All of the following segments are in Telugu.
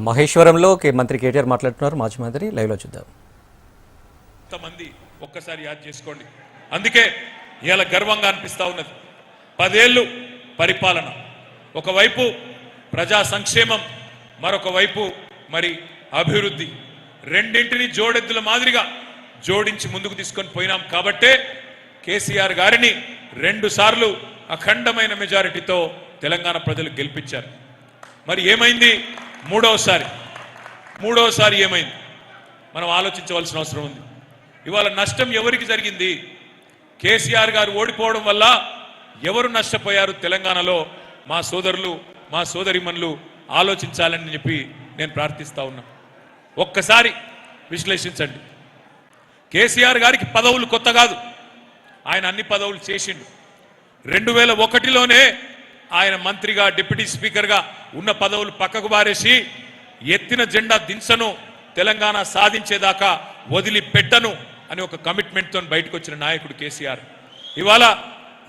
మహేశ్వరంలో మంత్రి కేటీఆర్ మాట్లాడుతున్నారు. మాజీ మంత్రి లైవ్లో చూద్దాం. మంది ఒక్కసారి యాద్ చేసుకోండి. అందుకే ఇవాళ గర్వంగా అనిపిస్తా ఉన్నది. 10 ఏళ్ళు పరిపాలన, ఒకవైపు ప్రజా సంక్షేమం, మరొక వైపు మరి అభివృద్ధి, రెండింటిని జోడెద్దుల మాదిరిగా జోడించి ముందుకు తీసుకొని పోయినాం. కాబట్టే కేసీఆర్ గారిని 2 సార్లు అఖండమైన మెజారిటీతో తెలంగాణ ప్రజలు గెలిపించారు. మరి ఏమైంది మూడోసారి ఏమైంది మనం ఆలోచించవలసిన అవసరం ఉంది. ఇవాళ నష్టం ఎవరికి జరిగింది? కేసీఆర్ గారు ఓడిపోవడం వల్ల ఎవరు నష్టపోయారు తెలంగాణలో? మా సోదరులు, మా సోదరిమణులు ఆలోచించాలని చెప్పి నేను ప్రార్థిస్తా ఉన్నా. ఒక్కసారి విశ్లేషించండి. కేసీఆర్ గారికి పదవులు కొత్త కాదు, ఆయన అన్ని పదవులు చేసిండు. 2001లోనే ఆయన మంత్రిగా, డిప్యూటీ స్పీకర్గా ఉన్న పదవులు పక్కకు బారేసి ఎత్తిన జెండా దించను, తెలంగాణ సాధించేదాకా వదిలిపెట్టను అని ఒక కమిట్మెంట్తో బయటకు వచ్చిన నాయకుడు కేసీఆర్. ఇవాళ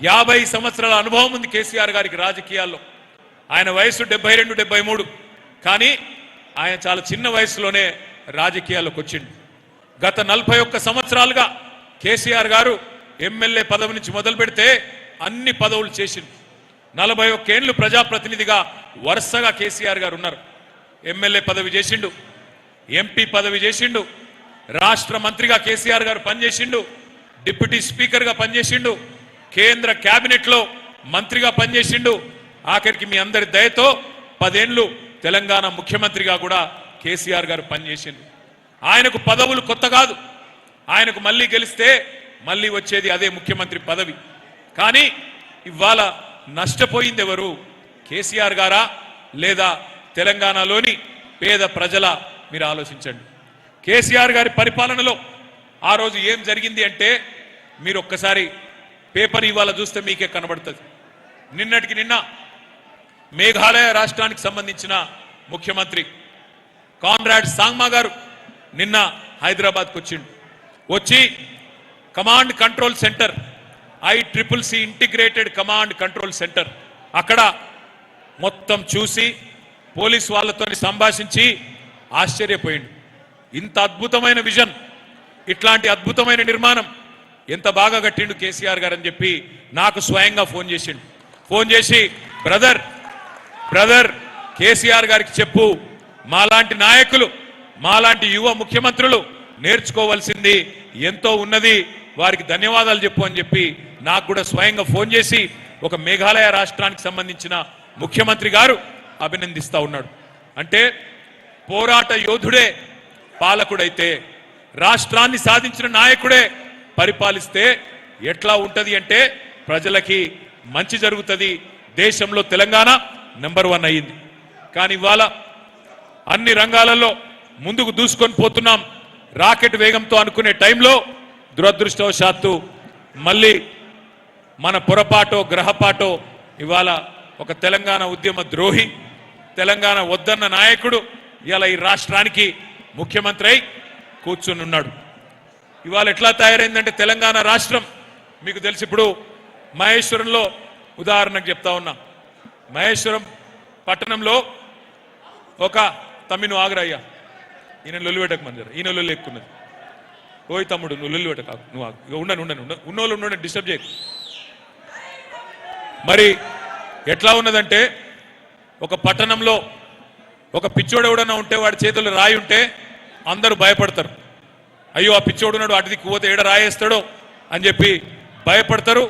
50 సంవత్సరాల అనుభవం ఉంది కేసీఆర్ గారికి రాజకీయాల్లో. ఆయన వయసు 72, 73, కానీ ఆయన చాలా చిన్న వయసులోనే రాజకీయాల్లోకి వచ్చిండు. గత 41 సంవత్సరాలుగా కేసీఆర్ గారు ఎమ్మెల్యే పదవి నుంచి మొదలు పెడితే అన్ని పదవులు చేసిండు. 41 ఏళ్ళు ప్రజాప్రతినిధిగా వరుసగా కేసీఆర్ గారు ఉన్నారు. ఎమ్మెల్యే పదవి చేసిండు, ఎంపీ పదవి చేసిండు, రాష్ట్ర మంత్రిగా కేసీఆర్ గారు పనిచేసిండు, డిప్యూటీ స్పీకర్గా పనిచేసిండు, కేంద్ర క్యాబినెట్లో మంత్రిగా పనిచేసిండు. ఆఖరికి మీ అందరి దయతో 10 ఏళ్ళు తెలంగాణ ముఖ్యమంత్రిగా కూడా కేసీఆర్ గారు పనిచేసిండు. ఆయనకు పదవులు కొత్త కాదు, ఆయనకు మళ్ళీ గెలిస్తే మళ్ళీ వచ్చేది అదే ముఖ్యమంత్రి పదవి. కానీ ఇవాళ నష్టపోయింది ఎవరు? కేసీఆర్ గారా లేదా తెలంగాణలోని పేద ప్రజల? మీరు ఆలోచించండి. కేసీఆర్ గారి పరిపాలనలో ఆ రోజు ఏం జరిగింది అంటే మీరు ఒక్కసారి పేపర్ ఇవాళ చూస్తే మీకే కనబడుతుంది. నిన్నటికి నిన్న మేఘాలయ రాష్ట్రానికి సంబంధించిన ముఖ్యమంత్రి కాన్రాడ్ సాంగ్మా గారు నిన్న హైదరాబాద్కు వచ్చిండు. వచ్చి command control centre, ICCC integrated command control centre, అక్కడ మొత్తం చూసి పోలీస్ వాళ్ళతో సంభాషించి ఆశ్చర్యపోయిండు. ఇంత అద్భుతమైన విజన్, ఇట్లాంటి అద్భుతమైన నిర్మాణం ఎంత బాగా కట్టిండు కేసీఆర్ గారు అని చెప్పి నాకు స్వయంగా ఫోన్ చేసిండు. ఫోన్ చేసి బ్రదర్ కేసీఆర్ గారికి చెప్పు, మాలాంటి నాయకులు, మాలాంటి యువ ముఖ్యమంత్రులు నేర్చుకోవాల్సింది ఎంతో ఉన్నది, వారికి ధన్యవాదాలు చెప్పు అని చెప్పి నాకు కూడా స్వయంగా ఫోన్ చేసి ఒక మేఘాలయ రాష్ట్రానికి సంబంధించిన ముఖ్యమంత్రి గారు అభినందిస్తా ఉన్నాడు. అంటే పోరాట యోధుడే పాలకుడైతే, రాష్ట్రాన్ని సాధించిన నాయకుడే పరిపాలిస్తే ఎట్లా ఉంటది అంటే ప్రజలకి మంచి జరుగుతుంది. దేశంలో తెలంగాణ నెంబర్ 1 అయ్యింది. కానీ ఇవాళ అన్ని రంగాలలో ముందుకు దూసుకొని పోతున్నాం రాకెట్ వేగంతో అనుకునే టైంలో దురదృష్టవశాత్తు మళ్ళీ మన పొరపాటో గ్రహపాటో ఇవాళ ఒక తెలంగాణ ఉద్యమ ద్రోహి, తెలంగాణ వద్దన్న నాయకుడు ఇవాళ ఈ రాష్ట్రానికి ముఖ్యమంత్రి అయి కూర్చుని ఉన్నాడు. ఇవాళ ఎట్లా తయారైందంటే తెలంగాణ రాష్ట్రం మీకు తెలిసి, ఇప్పుడు మహేశ్వరంలో ఉదాహరణకు చెప్తా ఉన్నా. మహేశ్వరం పట్టణంలో ఒక తమ్మిను ఆగ్రయ్యా, ఈయన లొల్లిపెట్టకు మంజరు, ఈయన లొల్లి ఎక్కున్నది. ఓయ్ తమ్ముడు, నువ్వు లొల్లి పెట్టక, నువ్వు ఉన్నోళ్ళు ఉన్న డిస్టర్బ్ చేయకు. మరి ఎట్లా ఉన్నదంటే ఒక పట్టణంలో ఒక పిచ్చోడు ఎవడన్నా ఉంటే వాడి చేతుల్లో రాయి ఉంటే అందరూ భయపడతారు. అయ్యో ఆ పిచ్చోడు ఉన్నాడు, అటుదిక్కు పోతే ఏడ రాయేస్తాడో అని చెప్పి భయపడతారు.